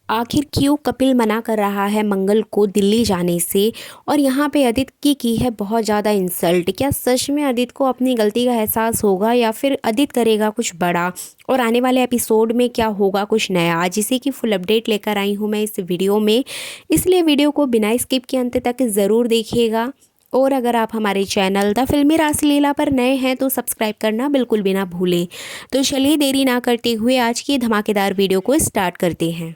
आखिर क्यों कपिल मना कर रहा है मंगल को दिल्ली जाने से। और यहाँ पे अदिति की है बहुत ज़्यादा इंसल्ट। क्या सच में अदिति को अपनी गलती का एहसास होगा या फिर अदिति करेगा कुछ बड़ा। और आने वाले एपिसोड में क्या होगा कुछ नया, आज इसी की फुल अपडेट लेकर आई हूँ मैं इस वीडियो में। इसलिए वीडियो को बिना स्किप के अंत तक ज़रूर देखिएगा। और अगर आप हमारे चैनल द फिल्मी रासलीला पर नए हैं तो सब्सक्राइब करना बिल्कुल भी ना भूलें। तो चलिए देरी ना करते हुए आज की धमाकेदार वीडियो को स्टार्ट करते हैं।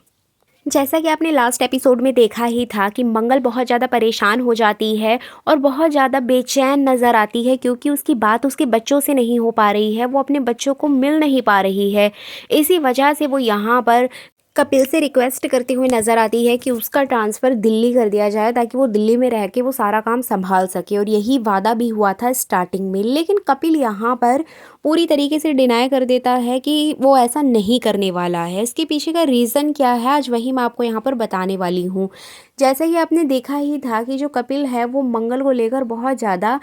जैसा कि आपने लास्ट एपिसोड में देखा ही था कि मंगल बहुत ज़्यादा परेशान हो जाती है और बहुत ज़्यादा बेचैन नज़र आती है, क्योंकि उसकी बात उसके बच्चों से नहीं हो पा रही है, वो अपने बच्चों को मिल नहीं पा रही है। इसी वजह से वो यहाँ पर कपिल से रिक्वेस्ट करते हुए नज़र आती है कि उसका ट्रांसफ़र दिल्ली कर दिया जाए ताकि वो दिल्ली में रह के वो सारा काम संभाल सके। और यही वादा भी हुआ था स्टार्टिंग में, लेकिन कपिल यहाँ पर पूरी तरीके से डिनाई कर देता है कि वो ऐसा नहीं करने वाला है। इसके पीछे का रीज़न क्या है, आज वही मैं आपको यहाँ पर बताने वाली हूँ। जैसे कि आपने देखा ही था कि जो कपिल है वो मंगल को लेकर बहुत ज़्यादा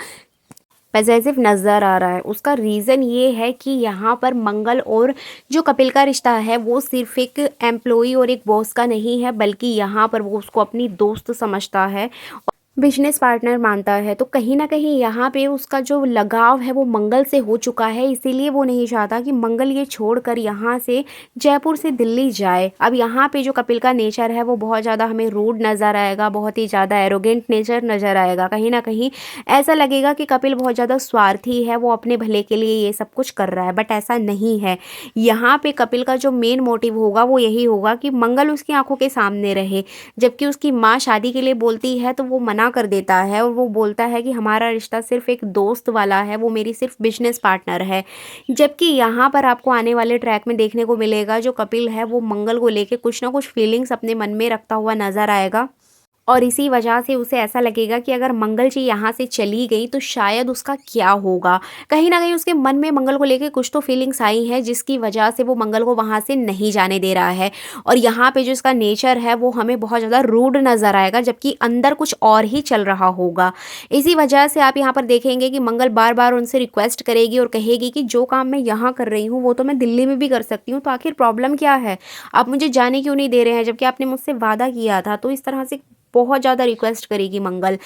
पॉसेसिव नज़र आ रहा है। उसका रीज़न ये है कि यहाँ पर मंगल और जो कपिल का रिश्ता है वो सिर्फ एक एम्प्लॉई और एक बॉस का नहीं है, बल्कि यहाँ पर वो उसको अपनी दोस्त समझता है, बिजनेस पार्टनर मानता है। तो कहीं ना कहीं यहाँ पे उसका जो लगाव है वो मंगल से हो चुका है, इसीलिए वो नहीं चाहता कि मंगल ये छोड़कर यहाँ से जयपुर से दिल्ली जाए। अब यहाँ पे जो कपिल का नेचर है वो बहुत ज़्यादा हमें रूड नज़र आएगा, बहुत ही ज़्यादा एरोगेंट नेचर नज़र आएगा। कहीं ना कहीं ऐसा लगेगा कि कपिल बहुत ज़्यादा स्वार्थी है, वो अपने भले के लिए ये सब कुछ कर रहा है, बट ऐसा नहीं है। यहाँ पे कपिल का जो मेन मोटिव होगा वो यही होगा कि मंगल उसकी आंखों के सामने रहे। जबकि उसकी माँ शादी के लिए बोलती है तो वो मना कर देता है और वो बोलता है कि हमारा रिश्ता सिर्फ एक दोस्त वाला है, वो मेरी सिर्फ बिजनेस पार्टनर है। जबकि यहाँ पर आपको आने वाले ट्रैक में देखने को मिलेगा जो कपिल है वो मंगल को लेके कुछ ना कुछ फीलिंग्स अपने मन में रखता हुआ नजर आएगा। और इसी वजह से उसे ऐसा लगेगा कि अगर मंगल जी यहाँ से चली गई तो शायद उसका क्या होगा। कहीं ना कहीं उसके मन में मंगल को लेके कुछ तो फीलिंग्स आई हैं, जिसकी वजह से वो मंगल को वहाँ से नहीं जाने दे रहा है। और यहाँ पे जो इसका नेचर है वो हमें बहुत ज़्यादा रूड नज़र आएगा, जबकि अंदर कुछ और ही चल रहा होगा। इसी वजह से आप यहाँ पर देखेंगे कि मंगल बार बार उनसे रिक्वेस्ट करेगी और कहेगी कि जो काम मैं यहाँ कर रही हूँ वो तो मैं दिल्ली में भी कर सकती हूँ, तो आखिर प्रॉब्लम क्या है, आप मुझे जाने क्यों नहीं दे रहे हैं जबकि आपने मुझसे वादा किया था। तो इस तरह से बहुत ज़्यादा रिक्वेस्ट करेगी मंगल।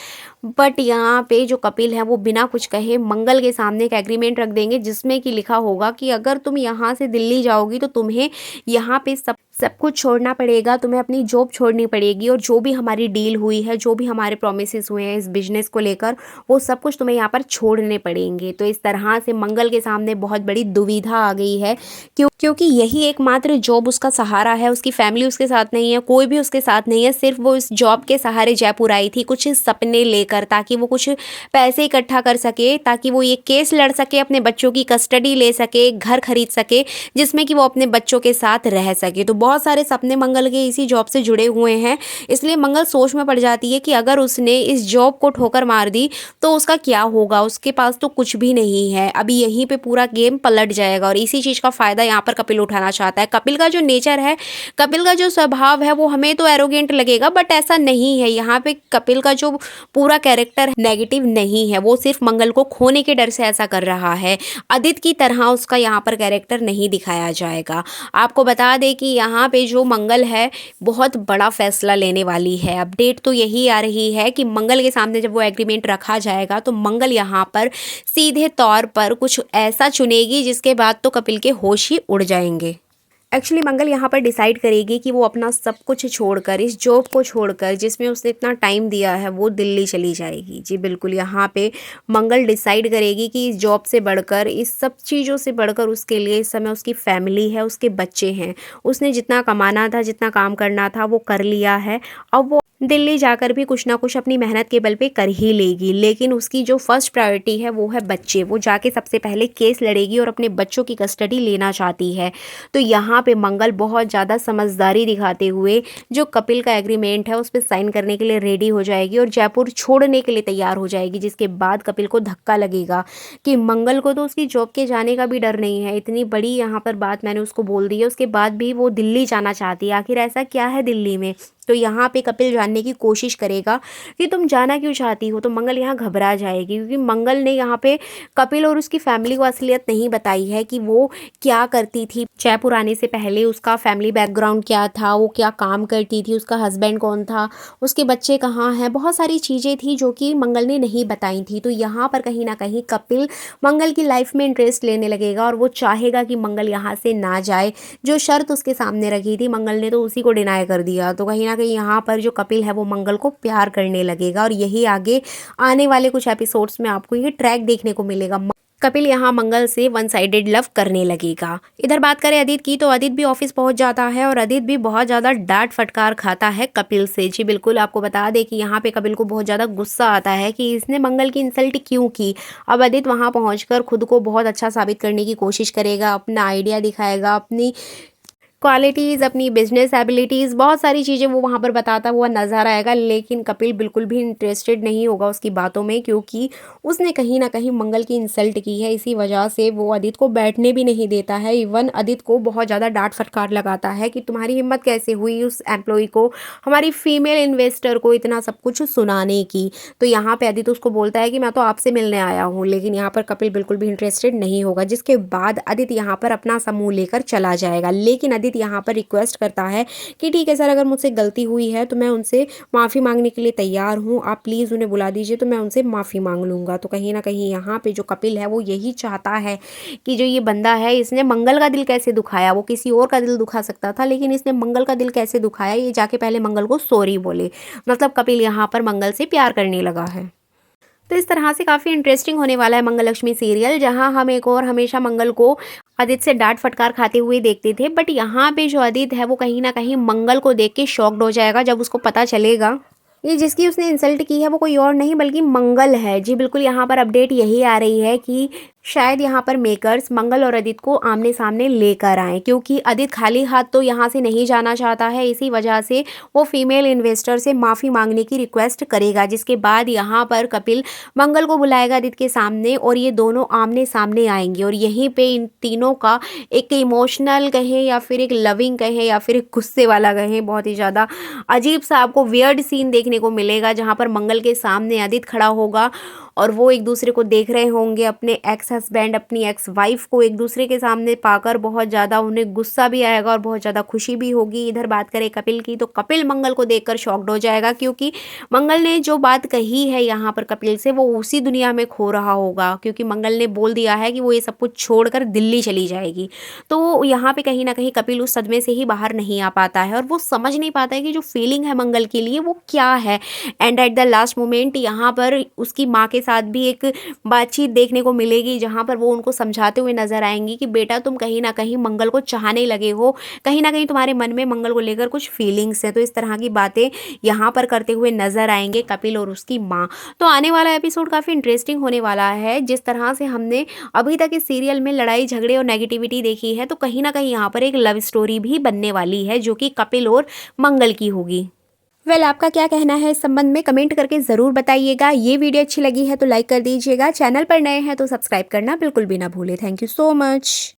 बट यहाँ पे जो कपिल है वो बिना कुछ कहे मंगल के सामने एक एग्रीमेंट रख देंगे, जिसमें कि लिखा होगा कि अगर तुम यहाँ से दिल्ली जाओगी तो तुम्हें यहाँ पे सब कुछ छोड़ना पड़ेगा, तुम्हें अपनी जॉब छोड़नी पड़ेगी, और जो भी हमारी डील हुई है, जो भी हमारे प्रोमिसेस हुए हैं इस बिजनेस को लेकर, वो सब कुछ तुम्हें यहाँ पर छोड़ने पड़ेंगे। तो इस तरह से मंगल के सामने बहुत बड़ी दुविधा आ गई है, क्योंकि यही एकमात्र जॉब उसका सहारा है। उसकी फैमिली उसके साथ नहीं है, कोई भी उसके साथ नहीं है, सिर्फ वो इस जॉब के सहारे जयपुर आई थी कुछ सपने लेकर, ताकि वो कुछ पैसे इकट्ठा कर सके, ताकि वो ये केस लड़ सके, अपने बच्चों की कस्टडी ले सके, घर खरीद सके, जिसमें कि वो अपने बच्चों के साथ रह सके। तो बहुत सारे सपने मंगल के इसी जॉब से जुड़े हुए हैं। इसलिए मंगल सोच में पड़ जाती है कि अगर उसने इस जॉब को ठोकर मार दी तो उसका क्या होगा, उसके पास तो कुछ भी नहीं है, अभी यहीं पे पूरा गेम पलट जाएगा। और इसी चीज़ का फ़ायदा यहाँ पर कपिल उठाना चाहता है। कपिल का जो नेचर है, कपिल का जो स्वभाव है वो हमें तो एरोगेंट लगेगा, बट ऐसा नहीं है। यहाँ पे कपिल का जो पूरा कैरेक्टर नेगेटिव नहीं है, वो सिर्फ मंगल को खोने के डर से ऐसा कर रहा है। आदित्य की तरह उसका यहाँ पर कैरेक्टर नहीं दिखाया जाएगा। आपको बता दें कि यहाँ पे जो मंगल है बहुत बड़ा फैसला लेने वाली है। अपडेट तो यही आ रही है कि मंगल के सामने जब वो एग्रीमेंट रखा जाएगा तो मंगल यहाँ पर सीधे तौर पर कुछ ऐसा चुनेगी जिसके बाद तो कपिल के होश ही उड़ जाएंगे। एक्चुअली मंगल यहाँ पर डिसाइड करेगी कि वो अपना सब कुछ छोड़कर, इस जॉब को छोड़कर जिसमें उसने इतना टाइम दिया है, वो दिल्ली चली जाएगी। जी बिल्कुल, यहाँ पे मंगल डिसाइड करेगी कि इस जॉब से बढ़कर, इस सब चीज़ों से बढ़कर उसके लिए इस समय उसकी फैमिली है, उसके बच्चे हैं। उसने जितना कमाना था, जितना काम करना था वो कर लिया है। अब वो दिल्ली जाकर भी कुछ ना कुछ अपनी मेहनत के बल पे कर ही लेगी, लेकिन उसकी जो फर्स्ट प्रायोरिटी है वो है बच्चे। वो जाके सबसे पहले केस लड़ेगी और अपने बच्चों की कस्टडी लेना चाहती है। तो यहाँ पे मंगल बहुत ज़्यादा समझदारी दिखाते हुए जो कपिल का एग्रीमेंट है उस पर साइन करने के लिए रेडी हो जाएगी और जयपुर छोड़ने के लिए तैयार हो जाएगी। जिसके बाद कपिल को धक्का लगेगा कि मंगल को तो उसकी जॉब के जाने का भी डर नहीं है, इतनी बड़ी यहाँ पर बात मैंने उसको बोल दी है, उसके बाद भी वो दिल्ली जाना चाहती है। आखिर ऐसा क्या है दिल्ली में तो यहाँ पे कपिल जानने की कोशिश करेगा कि तुम जाना क्यों चाहती हो। तो मंगल यहाँ घबरा जाएगी क्योंकि मंगल ने यहाँ पे कपिल और उसकी फैमिली को असलियत नहीं बताई है कि वो क्या करती थी जयपुर आने से पहले, उसका फैमिली बैकग्राउंड क्या था, वो क्या काम करती थी, उसका हस्बैंड कौन था, उसके बच्चे कहाँ हैं। बहुत सारी चीज़ें थी जो कि मंगल ने नहीं बताई थी। तो यहाँ पर कहीं ना कहीं कपिल मंगल की लाइफ में इंटरेस्ट लेने लगेगा और वो चाहेगा कि मंगल यहाँ से ना जाए। जो शर्त उसके सामने रखी थी मंगल ने तो उसी को डिनाई कर दिया। तो कहीं ना कहीं यहाँ पर जो कपिल है वो मंगल को प्यार करने लगेगा और यही आगे आने वाले कुछ एपिसोड्स में आपको ये ट्रैक देखने को मिलेगा। कपिल यहाँ मंगल से वन साइडेड लव करने लगेगा। इधर बात करें अदित की, तो अदित भी ऑफिस पहुंच जाता है और अदित भी बहुत ज़्यादा डांट फटकार खाता है कपिल से। जी बिल्कुल, आपको बता दें कि यहाँ पे कपिल को बहुत ज़्यादा गुस्सा आता है कि इसने मंगल की इंसल्ट क्यों की। अब अदित वहाँ पहुँच खुद को बहुत अच्छा साबित करने की कोशिश करेगा, अपना आइडिया दिखाएगा, अपनी क्वालिटीज़, अपनी बिजनेस एबिलिटीज़, बहुत सारी चीज़ें वो वहाँ पर बताता हुआ नज़र आएगा। लेकिन कपिल बिल्कुल भी इंटरेस्टेड नहीं होगा उसकी बातों में क्योंकि उसने कहीं ना कहीं मंगल की इंसल्ट की है। इसी वजह से वो अदित को बैठने भी नहीं देता है। इवन अदित को बहुत ज़्यादा डांट फटकार लगाता है कि तुम्हारी हिम्मत कैसे हुई उस एम्प्लॉय को, हमारी फीमेल इन्वेस्टर को इतना सब कुछ सुनाने की। तो यहाँ पे अदित उसको बोलता है कि मैं तो आपसे मिलने आया हूँ। लेकिन यहाँ पर कपिल बिल्कुल भी इंटरेस्टेड नहीं होगा, जिसके बाद अदित यहाँ पर अपना समूह लेकर चला जाएगा। लेकिन अदित यहाँ पर रिक्वेस्ट करता है कि ठीक है सर, अगर मुझसे गलती हुई है तो मैं उनसे माफ़ी मांगने के लिए तैयार हूँ, आप प्लीज़ उन्हें बुला दीजिए तो मैं उनसे माफ़ी मांग लूँगा। तो कहीं ना कहीं यहाँ पे जो कपिल है वो यही चाहता है कि जो ये बंदा है इसने मंगल का दिल कैसे दुखाया। वो किसी और का दिल दुखा सकता था लेकिन इसने मंगल का दिल कैसे दुखाया, ये जाके पहले मंगल को सॉरी बोले। मतलब कपिल यहाँ पर मंगल से प्यार करने लगा है। तो इस तरह से काफ़ी इंटरेस्टिंग होने वाला है मंगल लक्ष्मी सीरियल, जहां हम एक और हमेशा मंगल को आदित्य से डांट फटकार खाते हुए देखते थे। बट यहाँ पे जो आदित्य है वो कहीं ना कहीं मंगल को देख के शॉक्ड हो जाएगा जब उसको पता चलेगा ये जिसकी उसने इंसल्ट की है वो कोई और नहीं बल्कि मंगल है। जी बिल्कुल, यहाँ पर अपडेट यही आ रही है कि शायद यहाँ पर मेकर्स मंगल और आदित्य को आमने सामने लेकर आए क्योंकि आदित्य खाली हाथ तो यहाँ से नहीं जाना चाहता है। इसी वजह से वो फीमेल इन्वेस्टर से माफ़ी मांगने की रिक्वेस्ट करेगा, जिसके बाद यहाँ पर कपिल मंगल को बुलाएगा आदित्य के सामने और ये दोनों आमने सामने आएंगे। और यहीं पे इन तीनों का एक इमोशनल कहें या फिर एक लविंग कहें या फिर एक गुस्से वाला कहें, बहुत ही ज़्यादा अजीब सा आपको वियर्ड सीन देखने को मिलेगा, जहाँ पर मंगल के सामने आदित्य खड़ा होगा और वो एक दूसरे को देख रहे होंगे, अपने एक्स हस्बैंड अपनी एक्स वाइफ को एक दूसरे के सामने पाकर बहुत ज़्यादा उन्हें गुस्सा भी आएगा और बहुत ज़्यादा खुशी भी होगी। इधर बात करें कपिल की, तो कपिल मंगल को देखकर शॉक्ड हो जाएगा क्योंकि मंगल ने जो बात कही है यहाँ पर कपिल से वो उसी दुनिया में खो रहा होगा, क्योंकि मंगल ने बोल दिया है कि वो ये सब कुछ छोड़कर दिल्ली चली जाएगी। तो यहाँ पे कहीं ना कहीं कपिल उस सदमे से ही बाहर नहीं आ पाता है और वो समझ नहीं पाता है कि जो फीलिंग है मंगल के लिए वो क्या है। And at the last moment यहाँ पर उसकी माँ के साथ भी एक बातचीत देखने को मिलेगी, जहाँ पर वो उनको समझाते हुए नजर आएंगी कि बेटा तुम कहीं ना कहीं मंगल को चाहने लगे हो, कहीं ना कहीं तुम्हारे मन में मंगल को लेकर कुछ फीलिंग्स हैं। तो इस तरह की बातें यहाँ पर करते हुए नजर आएंगे कपिल और उसकी माँ। तो आने वाला एपिसोड काफ़ी इंटरेस्टिंग होने वाला है। जिस तरह से हमने अभी तक इस सीरियल में लड़ाई झगड़े और नेगेटिविटी देखी है, तो कहीं ना कहीं यहाँ पर एक लव स्टोरी भी बनने वाली है जो कि कपिल और मंगल की होगी। आपका क्या कहना है इस संबंध में कमेंट करके ज़रूर बताइएगा। ये वीडियो अच्छी लगी है तो लाइक कर दीजिएगा, चैनल पर नए हैं तो सब्सक्राइब करना बिल्कुल भी ना भूलें। Thank you so much.